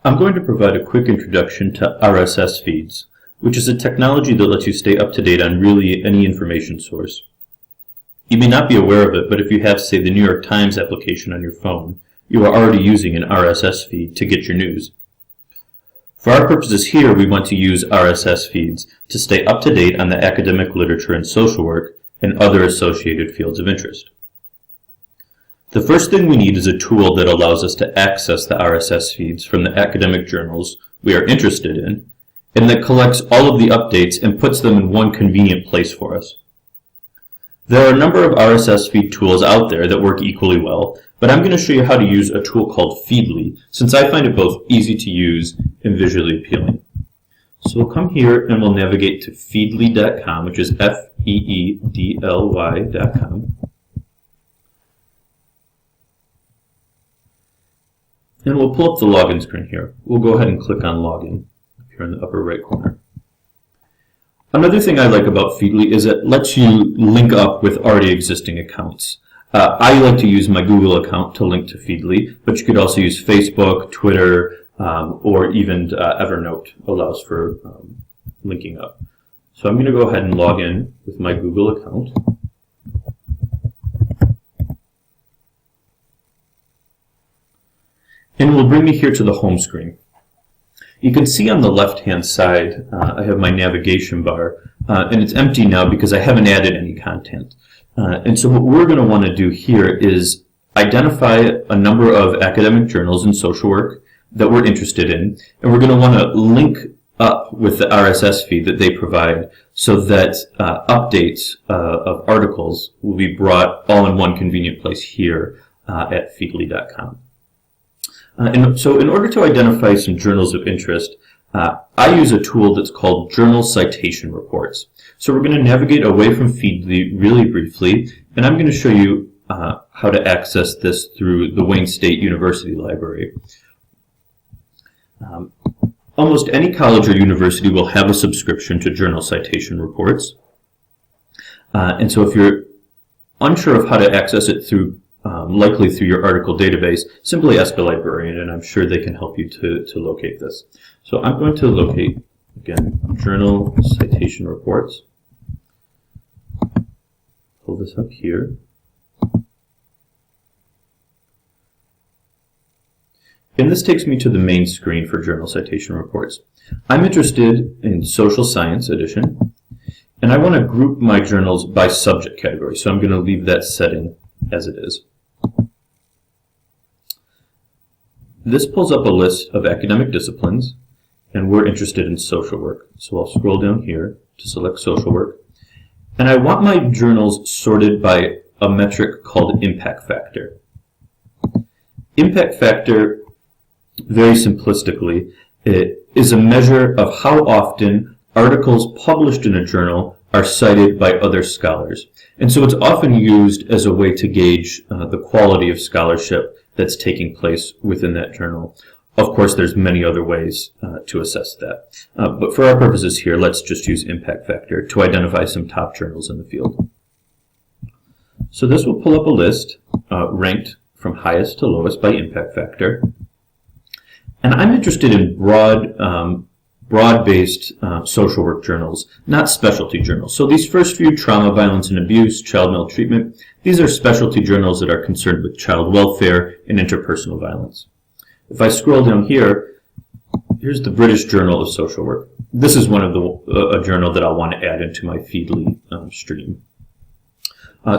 I'm going to provide a quick introduction to RSS feeds, which is a technology that lets you stay up to date on really any information source. You may not be aware of it, but if you have, say, the New York Times application on your phone, you are already using an RSS feed to get your news. For our purposes here, we want to use RSS feeds to stay up to date on the academic literature and social work and other associated fields of interest. The first thing we need is a tool that allows us to access the RSS feeds from the academic journals we are interested in, and that collects all of the updates and puts them in one convenient place for us. There are a number of RSS feed tools out there that work equally well, but I'm going to show you how to use a tool called Feedly, since I find it both easy to use and visually appealing. So we'll come here and we'll navigate to feedly.com, which is feedly.com. And we'll pull up the login screen here. We'll go ahead and click on Login up here in the upper right corner. Another thing I like about Feedly is it lets you link up with already existing accounts. I like to use my Google account to link to Feedly, but you could also use Facebook, Twitter, or even Evernote allows for linking up. So I'm going to go ahead and log in with my Google account. And it will bring me here to the home screen. You can see on the left-hand side, I have my navigation bar, and it's empty now because I haven't added any content. And so what we're going to want to do here is identify a number of academic journals in social work that we're interested in, and we're going to want to link up with the RSS feed that they provide so that updates of articles will be brought all in one convenient place here at feedly.com. And so in order to identify some journals of interest, I use a tool that's called Journal Citation Reports. So we're going to navigate away from Feedly really briefly, and I'm going to show you how to access this through the Wayne State University Library. Almost any college or university will have a subscription to Journal Citation Reports. And so if you're unsure of how to access it through likely through your article database, simply ask a librarian, and I'm sure they can help you to locate this. So I'm going to locate, again, Journal Citation Reports. Pull this up here. And this takes me to the main screen for Journal Citation Reports. I'm interested in Social Science edition, and I want to group my journals by subject category, so I'm going to leave that setting as it is. This pulls up a list of academic disciplines, and we're interested in social work. So I'll scroll down here to select social work. And I want my journals sorted by a metric called impact factor. Impact factor, very simplistically, it is a measure of how often articles published in a journal are cited by other scholars. And so it's often used as a way to gauge the quality of scholarship that's taking place within that journal. Of course, there's many other ways to assess that. But for our purposes here, let's just use impact factor to identify some top journals in the field. So this will pull up a list ranked from highest to lowest by impact factor. And I'm interested in broad-based social work journals, not specialty journals. So these first few, trauma, violence and abuse, child maltreatment, these are specialty journals that are concerned with child welfare and interpersonal violence. If I scroll down here, here's the British Journal of Social Work. This is one of a journal that I'll want to add into my Feedly stream.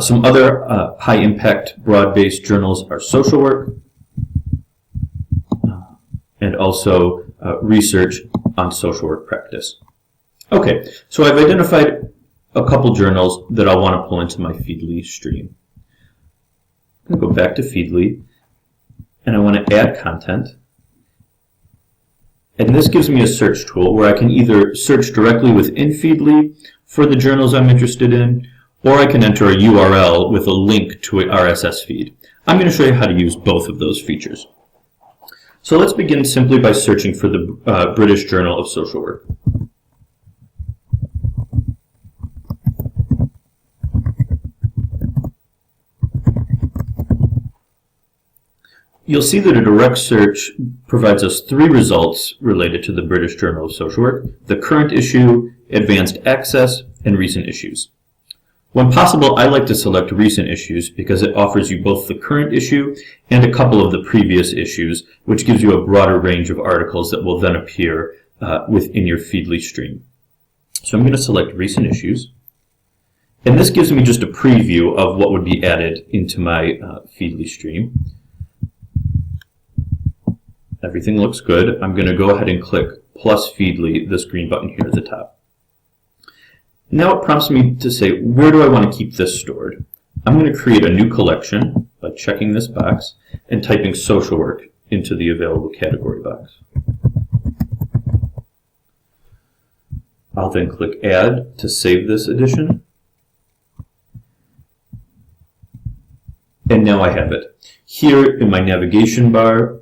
Some other high-impact, broad-based journals are social work, and also research on social work practice. Okay, so I've identified a couple journals that I want to pull into my Feedly stream. I'm going to go back to Feedly, and I want to add content. And this gives me a search tool where I can either search directly within Feedly for the journals I'm interested in, or I can enter a URL with a link to an RSS feed. I'm going to show you how to use both of those features. So let's begin simply by searching for the British Journal of Social Work. You'll see that a direct search provides us 3 results related to the British Journal of Social Work: the current issue, advanced access, and recent issues. When possible, I like to select recent issues because it offers you both the current issue and a couple of the previous issues, which gives you a broader range of articles that will then appear within your Feedly stream. So I'm going to select recent issues, and this gives me just a preview of what would be added into my Feedly stream. Everything looks good. I'm going to go ahead and click plus Feedly, this green button here at the top. Now it prompts me to say, where do I want to keep this stored? I'm going to create a new collection by checking this box and typing social work into the available category box. I'll then click add to save this edition. And now I have it. Here in my navigation bar,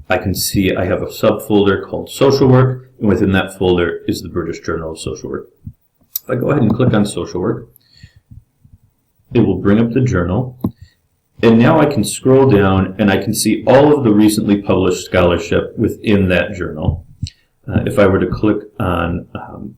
I can see I have a subfolder called social work, and within that folder is the British Journal of Social Work. If I go ahead and click on social work, it will bring up the journal, and now I can scroll down and I can see all of the recently published scholarship within that journal. If I were to click on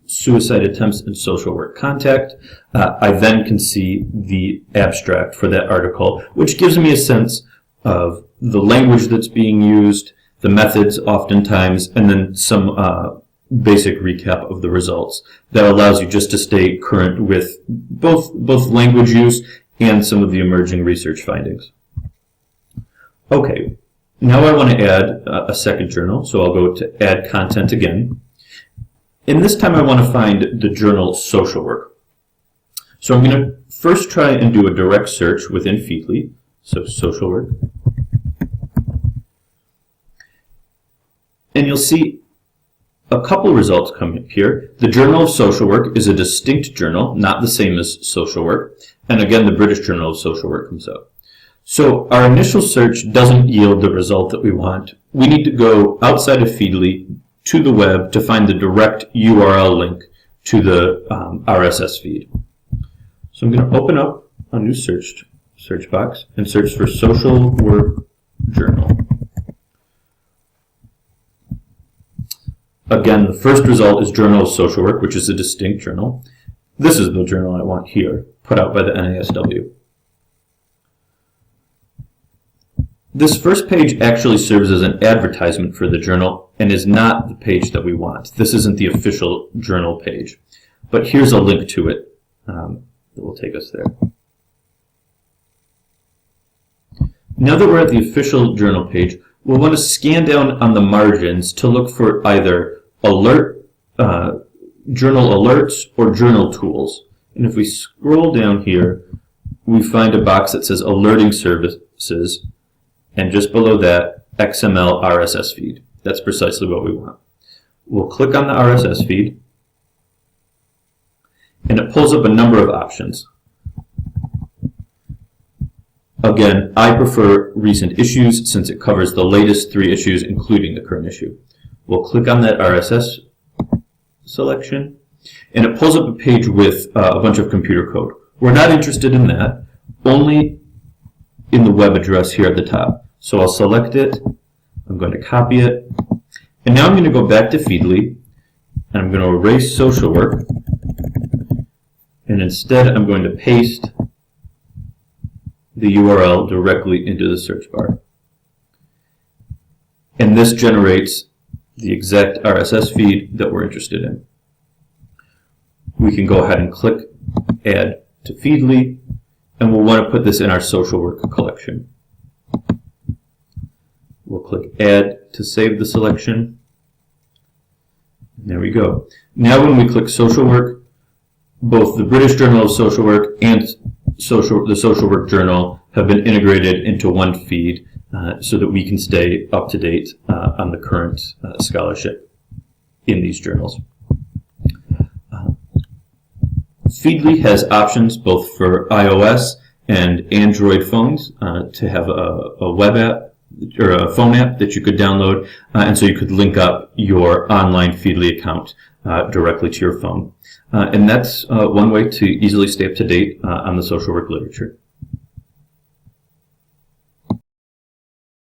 suicide attempts in social work contact, I then can see the abstract for that article, which gives me a sense of the language that's being used, the methods oftentimes, and then some basic recap of the results. That allows you just to stay current with both language use and some of the emerging research findings. Okay, now I want to add a second journal, so I'll go to add content again. And this time I want to find the journal social work. So I'm going to first try and do a direct search within Feedly, so social work. And you'll see a couple results come up here. The Journal of Social Work is a distinct journal, not the same as social work. And again, the British Journal of Social Work comes up. So our initial search doesn't yield the result that we want. We need to go outside of Feedly to the web to find the direct URL link to the RSS feed. So I'm going to open up a new search box and search for Social Work Journal. Again, the first result is Journal of Social Work, which is a distinct journal. This is the journal I want here, put out by the NASW. This first page actually serves as an advertisement for the journal and is not the page that we want. This isn't the official journal page, but here's a link to it that will take us there. Now that we're at the official journal page, we'll want to scan down on the margins to look for either journal alerts or journal tools. And if we scroll down here, we find a box that says alerting services, and just below that, XML RSS feed. That's precisely what we want. We'll click on the RSS feed, and it pulls up a number of options. Again, I prefer recent issues since it covers the latest 3 issues, including the current issue. We'll click on that RSS selection, and it pulls up a page with a bunch of computer code. We're not interested in that, only in the web address here at the top. So I'll select it, I'm going to copy it, and now I'm going to go back to Feedly, and I'm going to erase social work, and instead I'm going to paste the URL directly into the search bar. And this generates the exact RSS feed that we're interested in. We can go ahead and click Add to Feedly, and we'll want to put this in our social work collection. We'll click Add to save the selection. There we go. Now when we click social work, both the British Journal of Social Work and the Social Work Journal have been integrated into one feed so that we can stay up to date on the current scholarship in these journals. Feedly has options both for iOS and Android phones to have a web app or a phone app that you could download, and so you could link up your online Feedly account directly to your phone. And that's one way to easily stay up to date on the social work literature.